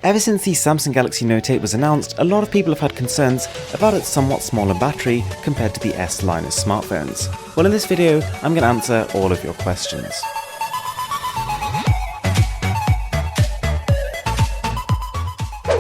Ever since the Samsung Galaxy Note 8 was announced, a lot of people have had concerns about its somewhat smaller battery compared to the S line of smartphones. Well, in this video, I'm going to answer all of your questions.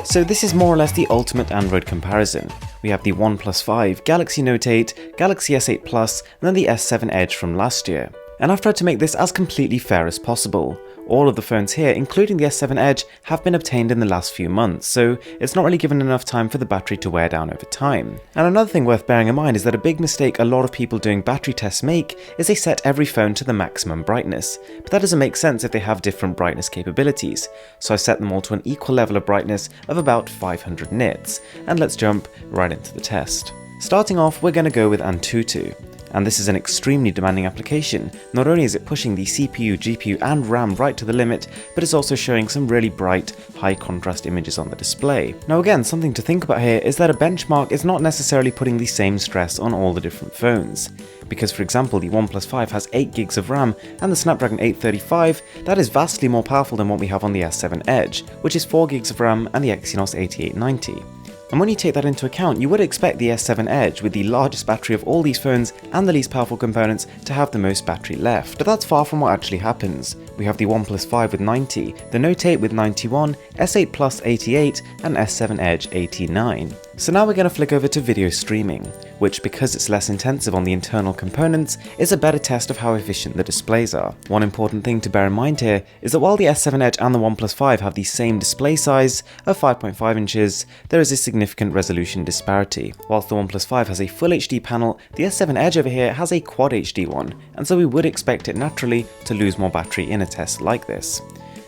So this is more or less the ultimate Android comparison. We have the Oneplus 5, Galaxy Note 8, Galaxy S8 Plus, and then the S7 Edge from last year. And I've tried to make this as completely fair as possible. All of the phones here, including the S7 Edge, have been obtained in the last few months, so it's not really given enough time for the battery to wear down over time. And another thing worth bearing in mind is that a big mistake a lot of people doing battery tests make is they set every phone to the maximum brightness, but that doesn't make sense if they have different brightness capabilities. So I set them all to an equal level of brightness of about 500 nits, and let's jump right into the test. Starting off, we're going to go with Antutu. And this is an extremely demanding application. Not only is it pushing the CPU, GPU and RAM right to the limit, but it's also showing some really bright, high contrast images on the display. Now again, something to think about here is that a benchmark is not necessarily putting the same stress on all the different phones. Because for example, the Oneplus 5 has 8 gigs of RAM and the Snapdragon 835, that is vastly more powerful than what we have on the S7 Edge, which is 4 gigs of RAM and the Exynos 8890. And when you take that into account, you would expect the S7 Edge, with the largest battery of all these phones and the least powerful components, to have the most battery left. But that's far from what actually happens. We have the OnePlus 5 with 90, the Note 8 with 91, S8 Plus 88, and S7 Edge 89. So now we're going to flick over to video streaming, which, because it's less intensive on the internal components, is a better test of how efficient the displays are. One important thing to bear in mind here is that while the S7 Edge and the OnePlus 5 have the same display size of 5.5 inches, there is a significant resolution disparity. Whilst the OnePlus 5 has a Full HD panel, the S7 Edge over here has a Quad HD one, and so we would expect it naturally to lose more battery in a test like this.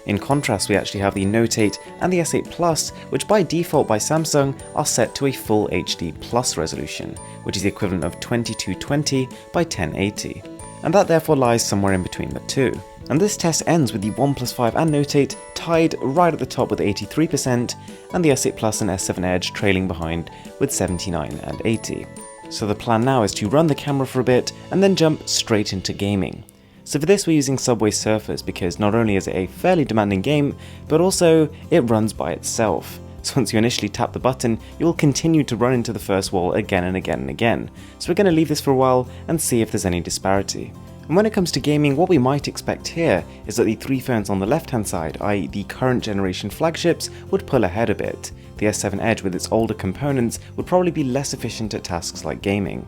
In contrast, we actually have the Note 8 and the S8 Plus, which by default by Samsung are set to a Full HD Plus resolution, which is the equivalent of 2220 by 1080. And that therefore lies somewhere in between the two. And this test ends with the OnePlus 5 and Note 8 tied right at the top with 83%, and the S8 Plus and S7 Edge trailing behind with 79 and 80. So the plan now is to run the camera for a bit and then jump straight into gaming. So for this we're using Subway Surfers because not only is it a fairly demanding game, but also it runs by itself. So once you initially tap the button, you will continue to run into the first wall again and again and again. So we're going to leave this for a while and see if there's any disparity. And when it comes to gaming, what we might expect here is that the three phones on the left hand side, i.e. the current generation flagships, would pull ahead a bit. The S7 Edge with its older components would probably be less efficient at tasks like gaming.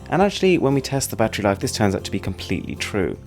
And actually, when we test the battery life, this turns out to be completely true.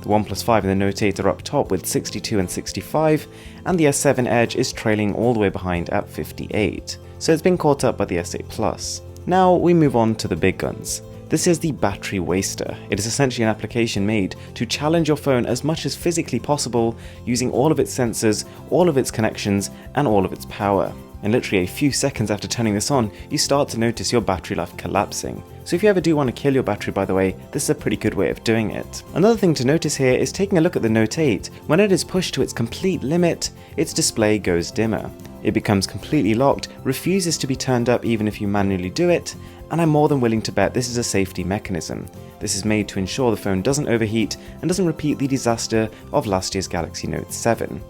The OnePlus 5 and the Note 8 are up top with 62 and 65, and the S7 Edge is trailing all the way behind at 58, so it's been caught up by the S8 Plus. Now we move on to the big guns. This is the battery waster. It is essentially an application made to challenge your phone as much as physically possible, using all of its sensors, all of its connections, and all of its power. And literally a few seconds after turning this on, you start to notice your battery life collapsing. So if you ever do want to kill your battery, by the way, this is a pretty good way of doing it. Another thing to notice here is taking a look at the Note 8. When it is pushed to its complete limit, its display goes dimmer. It becomes completely locked, refuses to be turned up even if you manually do it, and I'm more than willing to bet this is a safety mechanism. This is made to ensure the phone doesn't overheat and doesn't repeat the disaster of last year's Galaxy Note 7.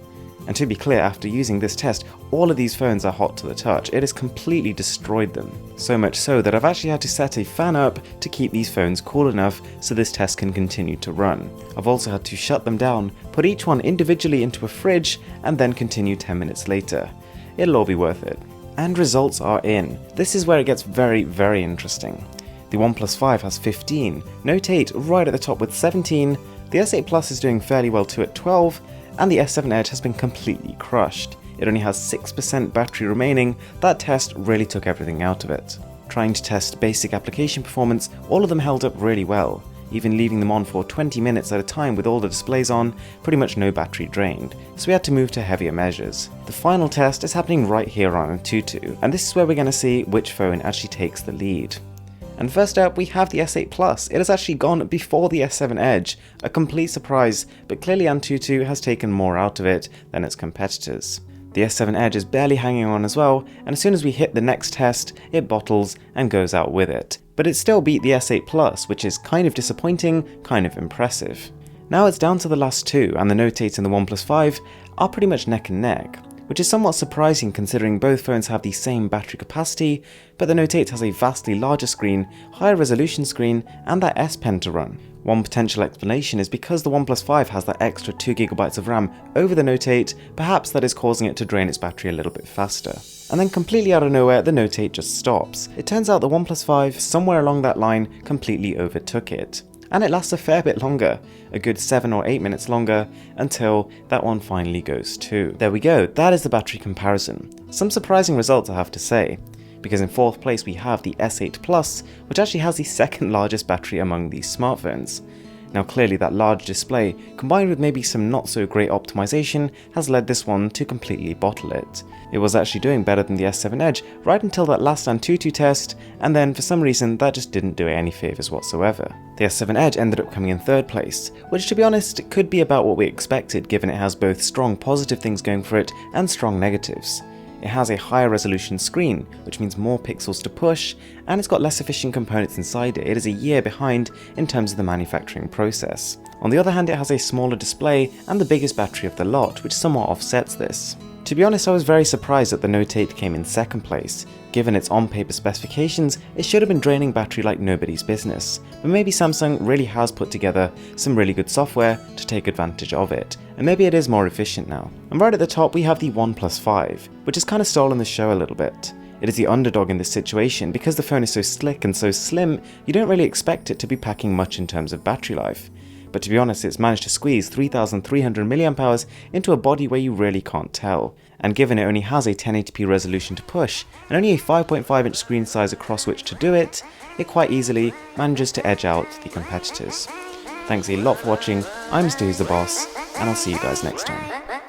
And to be clear, after using this test, all of these phones are hot to the touch. It has completely destroyed them. So much so that I've actually had to set a fan up to keep these phones cool enough so this test can continue to run. I've also had to shut them down, put each one individually into a fridge, and then continue 10 minutes later. It'll all be worth it. And results are in. This is where it gets very, very interesting. The OnePlus 5 has 15, Note 8 right at the top with 17, the S8 Plus is doing fairly well too at 12, and the S7 Edge has been completely crushed. It only has 6% battery remaining. That test really took everything out of it. Trying to test basic application performance, all of them held up really well. Even leaving them on for 20 minutes at a time with all the displays on, pretty much no battery drained, so we had to move to heavier measures. The final test is happening right here on Antutu, and this is where we're going to see which phone actually takes the lead. And first up, we have the S8 Plus. It has actually gone before the S7 Edge, a complete surprise, but clearly Antutu has taken more out of it than its competitors. The S7 Edge is barely hanging on as well, and as soon as we hit the next test, it bottles and goes out with it. But it still beat the S8 Plus, which is kind of disappointing, kind of impressive. Now it's down to the last two, and the Note 8 and the OnePlus 5 are pretty much neck and neck. which is somewhat surprising considering both phones have the same battery capacity, but the Note 8 has a vastly larger screen, higher resolution screen, and that S Pen to run. One potential explanation is because the OnePlus 5 has that extra 2GB of RAM over the Note 8, perhaps that is causing it to drain its battery a little bit faster. And then completely out of nowhere, the Note 8 just stops. It turns out the OnePlus 5, somewhere along that line, completely overtook it. And it lasts a fair bit longer, a good 7 or 8 minutes longer, until that one finally goes too. There we go, that is the battery comparison. Some surprising results I have to say, because in 4th place we have the S8 Plus, which actually has the second largest battery among these smartphones. Now clearly that large display, combined with maybe some not so great optimization, has led this one to completely bottle it. It was actually doing better than the S7 Edge right until that last Antutu test, and then for some reason that just didn't do it any favours whatsoever. The S7 Edge ended up coming in 3rd place, which to be honest could be about what we expected given it has both strong positive things going for it and strong negatives. It has a higher resolution screen, which means more pixels to push, and it's got less efficient components inside it. It is a year behind in terms of the manufacturing process. On the other hand, it has a smaller display and the biggest battery of the lot, which somewhat offsets this. To be honest, I was very surprised that the Note 8 came in 2nd place. Given its on-paper specifications, it should have been draining battery like nobody's business, but maybe Samsung really has put together some really good software to take advantage of it, and maybe it is more efficient now. And right at the top we have the OnePlus 5, which has kind of stolen the show a little bit. It is the underdog in this situation because the phone is so slick and so slim, you don't really expect it to be packing much in terms of battery life. But to be honest, it's managed to squeeze 3,300 mAh into a body where you really can't tell. And given it only has a 1080p resolution to push, and only a 5.5-inch screen size across which to do it, it quite easily manages to edge out the competitors. Thanks a lot for watching, I'm Mr. Who's the Boss, and I'll see you guys next time.